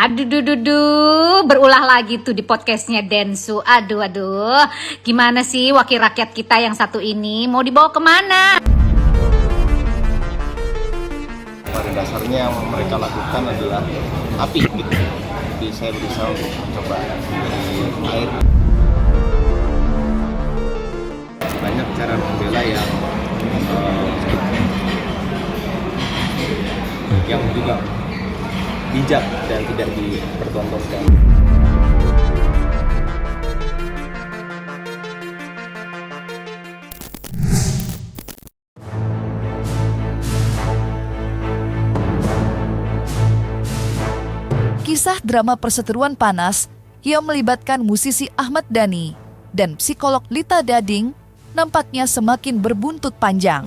Aduh, berulah lagi tuh di podcastnya Densu. Aduh, gimana sih wakil rakyat kita yang satu ini mau dibawa kemana? Pada dasarnya yang mereka lakukan adalah api gitu. Jadi saya berusaha untuk mencoba dari air. Banyak cara membela yang juga bijak dan tidak dipertontonkan. Kisah drama perseteruan panas yang melibatkan musisi Ahmad Dhani dan psikolog Lita Dading nampaknya semakin berbuntut panjang.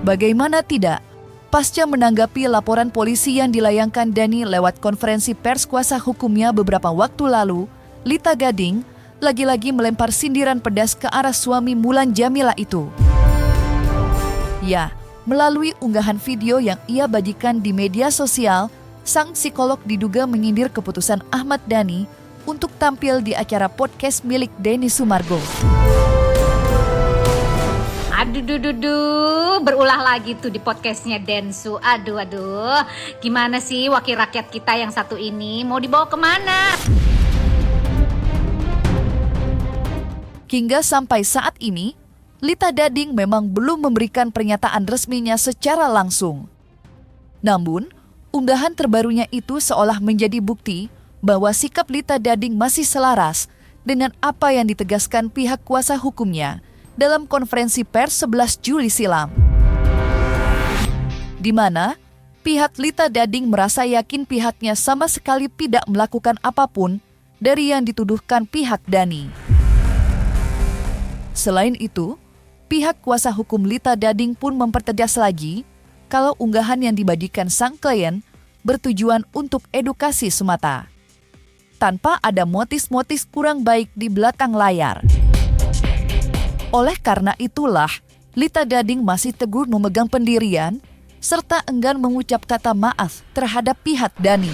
Bagaimana tidak, pasca menanggapi laporan polisi yang dilayangkan Dhani lewat konferensi pers kuasa hukumnya beberapa waktu lalu, Lita Gading lagi-lagi melempar sindiran pedas ke arah suami Mulan Jamila itu. Ya, melalui unggahan video yang ia bagikan di media sosial, sang psikolog diduga menyindir keputusan Ahmad Dhani untuk tampil di acara podcast milik Denny Sumargo. Aduh, berulah lagi tuh di podcastnya Densu. Aduh, gimana sih wakil rakyat kita yang satu ini mau dibawa kemana? Hingga sampai saat ini, Lita Dading memang belum memberikan pernyataan resminya secara langsung. Namun, unggahan terbarunya itu seolah menjadi bukti bahwa sikap Lita Dading masih selaras dengan apa yang ditegaskan pihak kuasa hukumnya dalam konferensi pers 11 Juli silam. Di mana pihak Lita Dading merasa yakin pihaknya sama sekali tidak melakukan apapun dari yang dituduhkan pihak Dhani. Selain itu, pihak kuasa hukum Lita Dading pun mempertegas lagi kalau unggahan yang dibagikan sang klien bertujuan untuk edukasi semata, tanpa ada motif-motif kurang baik di belakang layar. Oleh karena itulah, Lita Dading masih teguh memegang pendirian serta enggan mengucap kata maaf terhadap pihak Dhani.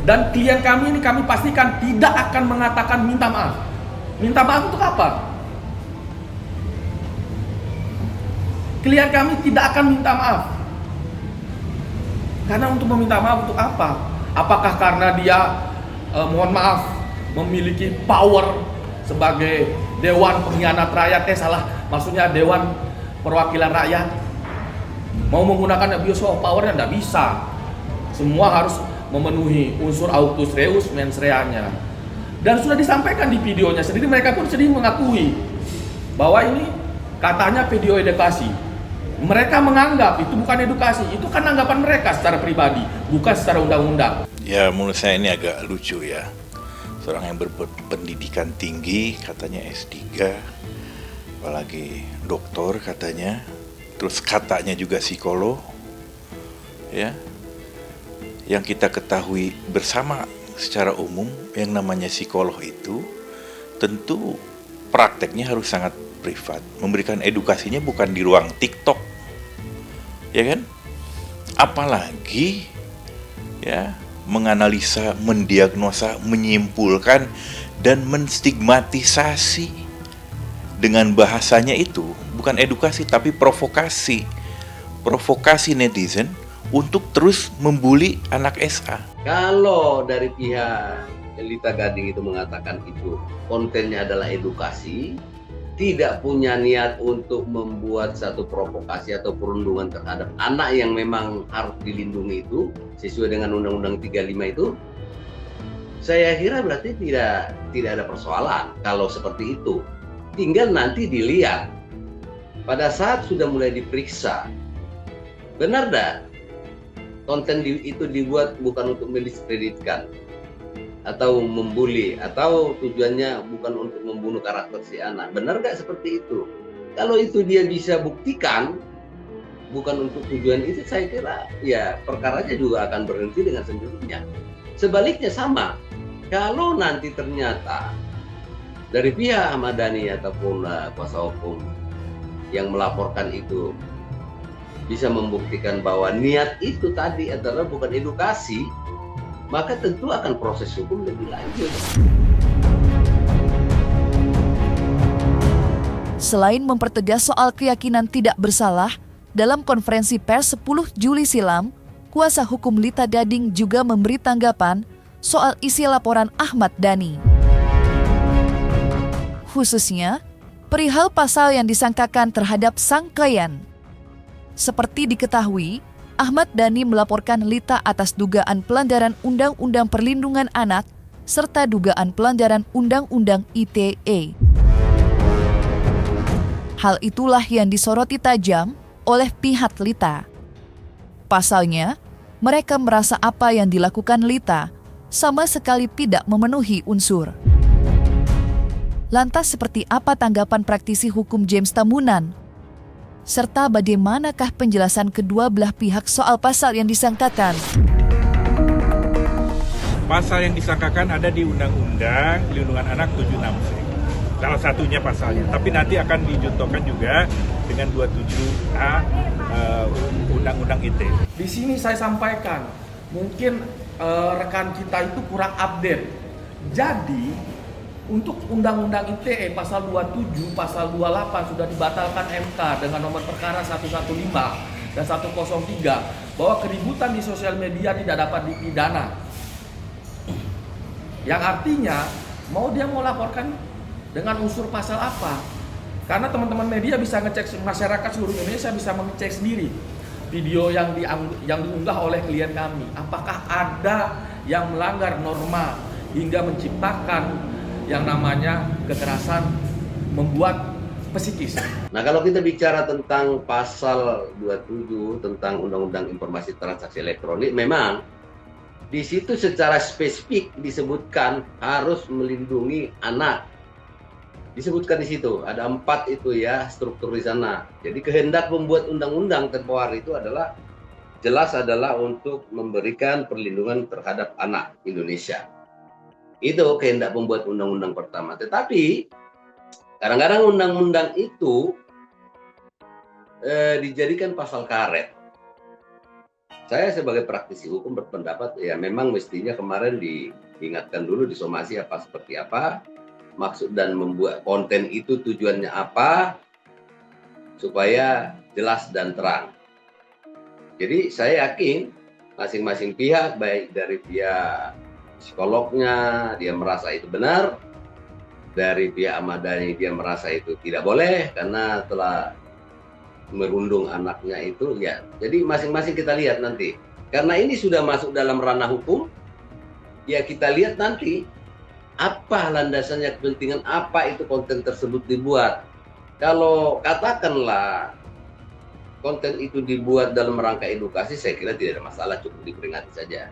Dan klien kami ini kami pastikan tidak akan mengatakan minta maaf. Minta maaf untuk apa? Klien kami tidak akan minta maaf. Karena untuk meminta maaf untuk apa? Apakah karena dia mohon maaf memiliki power sebagai Dewan Pengkhianat Rakyat, maksudnya Dewan Perwakilan Rakyat, mau menggunakan abuse of power-nya tidak bisa. Semua harus memenuhi unsur autus reus mens rea-nya. Dan sudah disampaikan di videonya sendiri, mereka pun sendiri mengakui bahwa ini katanya video edukasi. Mereka menganggap itu bukan edukasi, itu kan anggapan mereka secara pribadi, bukan secara undang-undang. Ya, menurut saya ini agak lucu ya. Seorang yang berpendidikan tinggi, katanya S3, apalagi doktor katanya, terus katanya juga psikolog, ya. Yang kita ketahui bersama secara umum, yang namanya psikolog itu tentu prakteknya harus sangat privat. Memberikan edukasinya bukan di ruang TikTok, ya kan? Apalagi, ya, menganalisa, mendiagnosa, menyimpulkan, dan menstigmatisasi dengan bahasanya itu bukan edukasi tapi provokasi. Provokasi netizen untuk terus membuli anak SA. Kalau dari pihak Lita Gading itu mengatakan itu kontennya adalah edukasi, tidak punya niat untuk membuat satu provokasi atau perundungan terhadap anak yang memang harus dilindungi itu sesuai dengan Undang-Undang 35 itu, saya kira berarti tidak ada persoalan kalau seperti itu. Tinggal nanti dilihat pada saat sudah mulai diperiksa, benar dah konten itu dibuat bukan untuk mendiskreditkan atau membuli, atau tujuannya bukan untuk membunuh karakter si anak. Benar gak seperti itu? Kalau itu dia bisa buktikan bukan untuk tujuan itu, saya kira ya perkaranya juga akan berhenti dengan sendirinya. Sebaliknya sama, kalau nanti ternyata dari pihak Ahmad Dhani ataupun kuasa hukum yang melaporkan itu bisa membuktikan bahwa niat itu tadi adalah bukan edukasi, maka tentu akan proses hukum lebih lanjut. Selain mempertegas soal keyakinan tidak bersalah, dalam konferensi pers 10 Juli silam, kuasa hukum Lita Dading juga memberi tanggapan soal isi laporan Ahmad Dhani. Khususnya, perihal pasal yang disangkakan terhadap sang klien. Seperti diketahui, Ahmad Dhani melaporkan Lita atas dugaan pelanggaran Undang-Undang Perlindungan Anak serta dugaan pelanggaran Undang-Undang ITE. Hal itulah yang disoroti tajam oleh pihak Lita. Pasalnya, mereka merasa apa yang dilakukan Lita sama sekali tidak memenuhi unsur. Lantas seperti apa tanggapan praktisi hukum James Tambunan? Serta bagaimanakah penjelasan kedua belah pihak soal pasal yang disangkakan? Pasal yang disangkakan ada di Undang-Undang Perlindungan Anak 76. Salah satunya pasalnya. Tapi nanti akan dicontohkan juga dengan 27A Undang-Undang ITE. Di sini saya sampaikan, mungkin rekan kita itu kurang update. Jadi untuk Undang-Undang ITE pasal 27, pasal 28 sudah dibatalkan MK dengan nomor perkara 115 dan 103 bahwa keributan di sosial media tidak dapat dipidana. Yang artinya dia mau laporkan dengan unsur pasal apa? Karena teman-teman media bisa ngecek, masyarakat seluruh Indonesia bisa mengecek sendiri video yang diunggah oleh klien kami. Apakah ada yang melanggar norma hingga menciptakan yang namanya kekerasan membuat psikis. Nah, kalau kita bicara tentang pasal 27 tentang Undang-Undang Informasi Transaksi Elektronik, memang di situ secara spesifik disebutkan harus melindungi anak. Disebutkan di situ, ada 4 itu ya struktur di sana. Jadi kehendak membuat undang-undang tempo hari itu adalah jelas adalah untuk memberikan perlindungan terhadap anak Indonesia. Itu kehendak pembuat undang-undang pertama. Tetapi kadang-kadang undang-undang itu dijadikan pasal karet. Saya sebagai praktisi hukum berpendapat ya memang mestinya kemarin diingatkan dulu, disomasi apa seperti apa, maksud dan membuat konten itu tujuannya apa, supaya jelas dan terang. Jadi saya yakin masing-masing pihak, baik dari pihak psikolognya dia merasa itu benar, dari pihak Ahmad Dhani dia merasa itu tidak boleh karena telah merundung anaknya itu ya. Jadi masing-masing kita lihat nanti. Karena ini sudah masuk dalam ranah hukum, ya kita lihat nanti apa landasannya, kepentingan apa itu konten tersebut dibuat. Kalau katakanlah konten itu dibuat dalam rangka edukasi, saya kira tidak ada masalah, cukup diperingati saja.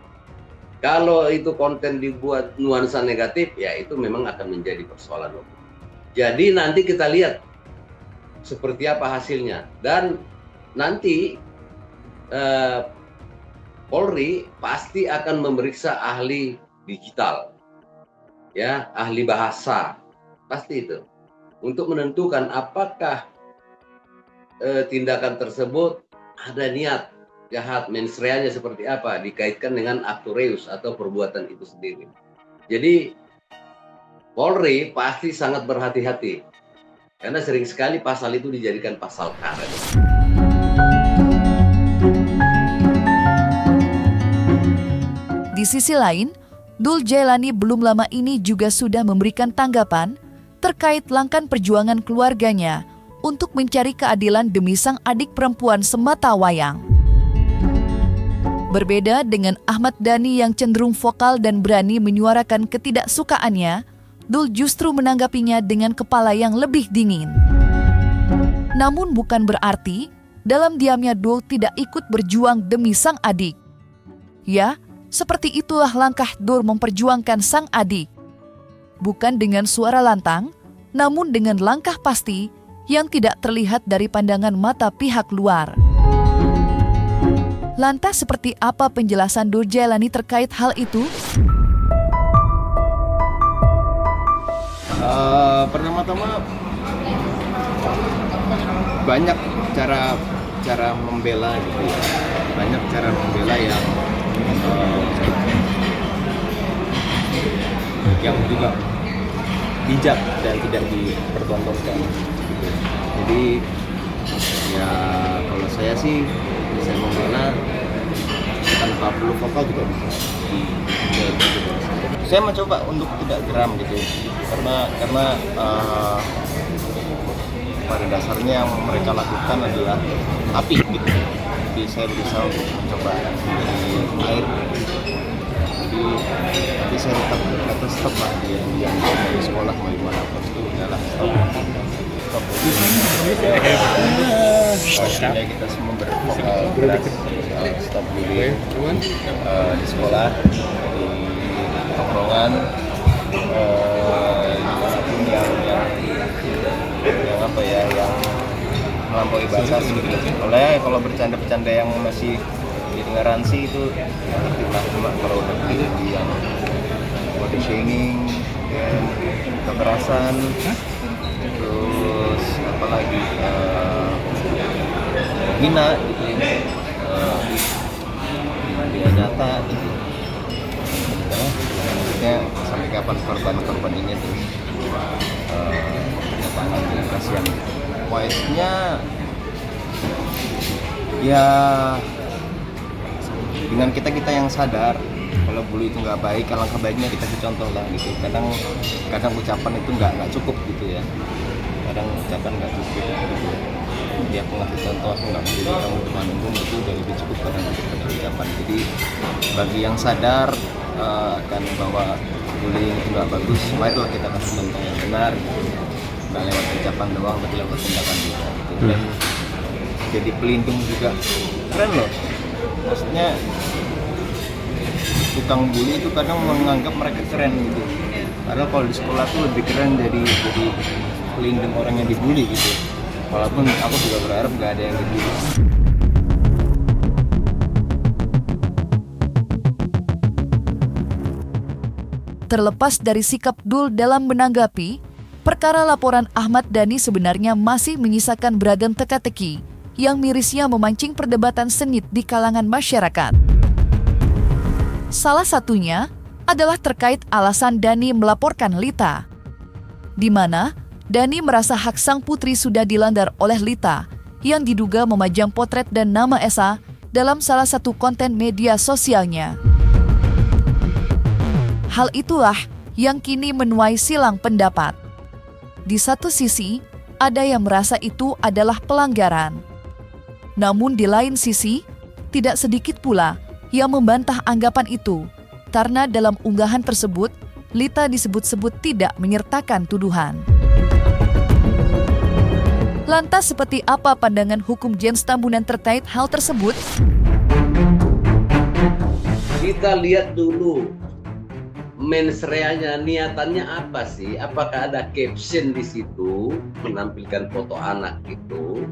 Kalau itu konten dibuat nuansa negatif, ya itu memang akan menjadi persoalan hukum. Jadi nanti kita lihat seperti apa hasilnya. Dan nanti Polri pasti akan memeriksa ahli digital, ya, ahli bahasa, pasti itu, untuk menentukan apakah tindakan tersebut ada niat jahat, mens reanya seperti apa, dikaitkan dengan actus reus atau perbuatan itu sendiri. Jadi Polri pasti sangat berhati-hati karena sering sekali pasal itu dijadikan pasal karet. Di sisi lain, Dul Jailani belum lama ini juga sudah memberikan tanggapan terkait langkah perjuangan keluarganya untuk mencari keadilan demi sang adik perempuan sematawayang. Berbeda dengan Ahmad Dhani yang cenderung vokal dan berani menyuarakan ketidaksukaannya, Dul justru menanggapinya dengan kepala yang lebih dingin. Namun bukan berarti dalam diamnya Dul tidak ikut berjuang demi sang adik. Ya, seperti itulah langkah Dul memperjuangkan sang adik. Bukan dengan suara lantang, namun dengan langkah pasti yang tidak terlihat dari pandangan mata pihak luar. Lantas seperti apa penjelasan Dul Jailani terkait hal itu? Pertama-tama banyak cara cara membela gitu ya, banyak cara membela yang juga bijak dan tidak dipertontonkan gitu. Jadi ya kalau saya sih bisa membela tanpa perlu vokal juga bisa gitu. Saya mencoba untuk tidak geram gitu, karena pada dasarnya yang mereka lakukan adalah api gitu. Jadi saya berusaha untuk mencoba dari air. Jadi saya tetap kata stop lah, yang dari sekolah mau dimanapun itu adalah stop. Sehingga kita semua bervokal keras stop bullying di sekolah, di tongkrongan, dimanapun yang apa ya, yang melampaui batas gitu. Kalau bercanda-bercanda yang masih toleransi itu kita cuma kalau udah yang body shaming, kekerasan, terus apalagi hina gitu dia data gitu. Maksudnya sampai kapan korban ini terus mendatangi kasihan gitu. Wise-nya ya dengan kita yang sadar kalau bully itu nggak baik, alangkah baiknya kita contoh lah gitu. Kadang ucapan itu nggak cukup gitu ya, kadang ucapan nggak cukup gitu. Jadi aku ngasih contoh, aku nggak bully kamu depan umum, itu udah lebih cukup kadang daripada ucapan. Jadi bagi yang sadar akan bahwa bullying itu nggak bagus, marilah kita kasih contoh yang benar gitu. Nggak lewat ucapan doang, tapi lewat tindakan juga gitu. Dan jadi pelindung juga keren loh. Maksudnya tukang bully itu kadang menganggap mereka keren gitu. Padahal kalau di sekolah tuh lebih keren jadi pelindung orang yang dibully gitu. Walaupun aku juga berharap nggak ada yang dibully. Terlepas dari sikap Dul dalam menanggapi, perkara laporan Ahmad Dhani sebenarnya masih menyisakan beragam teka-teki yang mirisnya memancing perdebatan sengit di kalangan masyarakat. Salah satunya adalah terkait alasan Dhani melaporkan Lita, di mana Dhani merasa hak sang putri sudah dilanggar oleh Lita yang diduga memajang potret dan nama Esa dalam salah satu konten media sosialnya. Hal itulah yang kini menuai silang pendapat. Di satu sisi, ada yang merasa itu adalah pelanggaran. Namun di lain sisi, tidak sedikit pula yang membantah anggapan itu, karena dalam unggahan tersebut, Lita disebut-sebut tidak menyertakan tuduhan. Lantas seperti apa pandangan hukum James Tambunan terkait hal tersebut? Kita lihat dulu mens rea-nya, niatannya apa sih? Apakah ada caption di situ menampilkan foto anak itu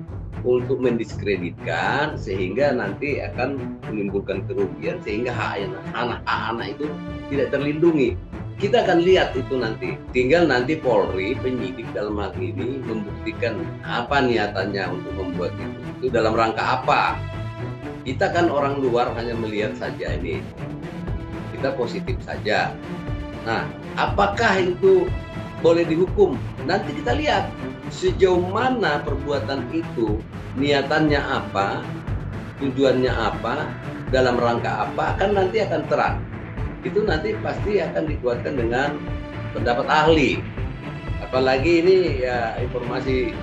untuk mendiskreditkan sehingga nanti akan menimbulkan kerugian sehingga hak anak-anak itu tidak terlindungi? Kita akan lihat itu nanti. Tinggal nanti Polri, penyidik dalam hal ini membuktikan apa niatannya untuk membuat itu. Itu dalam rangka apa? Kita kan orang luar hanya melihat saja ini. Kita positif saja. Nah, apakah itu boleh dihukum? Nanti kita lihat sejauh mana perbuatan itu, niatannya apa, tujuannya apa, dalam rangka apa, kan nanti akan terang. Itu nanti pasti akan dikuatkan dengan pendapat ahli. Apalagi ini ya informasi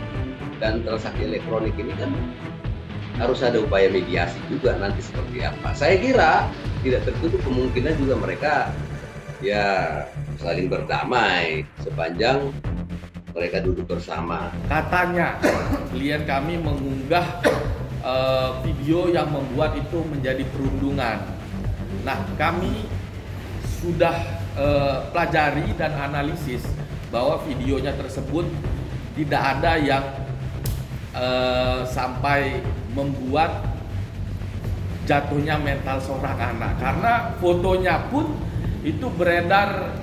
dan transaksi elektronik ini kan harus ada upaya mediasi juga nanti seperti apa. Saya kira tidak tertutup kemungkinan juga mereka ya saling berdamai sepanjang mereka duduk bersama. Katanya klien kami mengunggah video yang membuat itu menjadi perundungan. Nah, kami sudah pelajari dan analisis bahwa videonya tersebut tidak ada yang sampai membuat jatuhnya mental seorang anak, karena fotonya pun itu beredar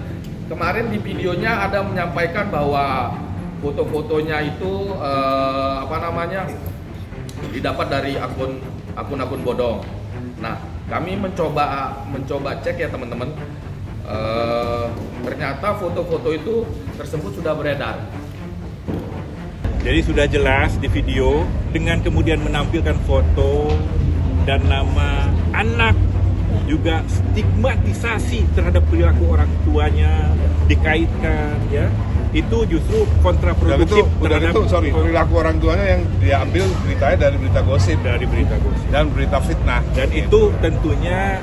kemarin. Di videonya ada menyampaikan bahwa foto-fotonya itu didapat dari akun-akun bodong. Nah, kami mencoba cek ya teman-teman. Ternyata foto-foto itu tersebut sudah beredar. Jadi sudah jelas di video dengan kemudian menampilkan foto dan nama anak, juga stigmatisasi terhadap perilaku orang tuanya dikaitkan, ya. Itu justru kontraproduktif terhadap perilaku orang tuanya yang diambil beritanya dari berita gosip dan berita fitnah. Dan itu tentunya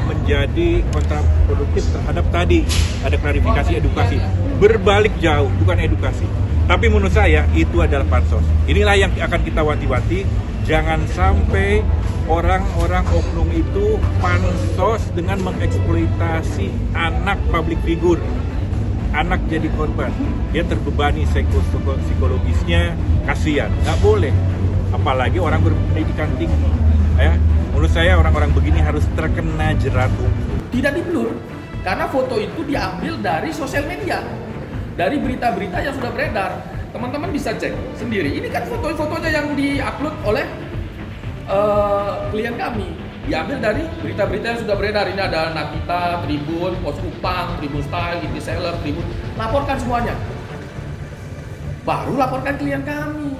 menjadi kontraproduktif terhadap tadi ada klarifikasi edukasi. Berbalik jauh, bukan edukasi. Tapi menurut saya itu adalah pansos. Inilah yang akan kita wanti-wanti, jangan sampai orang-orang oknum itu pansos dengan mengeksploitasi anak public figure. Anak jadi korban, dia terbebani psikologisnya, kasihan, nggak boleh. Apalagi orang berpendidikan tinggi, ya. Menurut saya orang-orang begini harus terkena jerat hukum. Tidak diblur, karena foto itu diambil dari sosial media, dari berita-berita yang sudah beredar. Teman-teman bisa cek sendiri. Ini kan foto-fotonya yang diupload oleh klien kami, diambil dari berita-berita yang sudah beredar. Ini ada Nakita, Tribun, Pos Kupang, Tribun Style, Inti Seller, Tribun. Laporkan semuanya. Baru laporkan klien kami.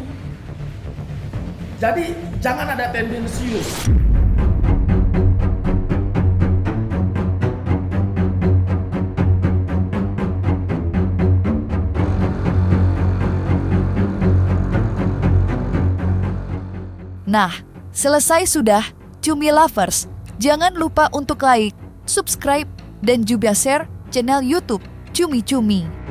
Jadi jangan ada tendensius. Nah, selesai sudah, Cumi Lovers. Jangan lupa untuk like, subscribe, dan juga share channel YouTube Cumi Cumi.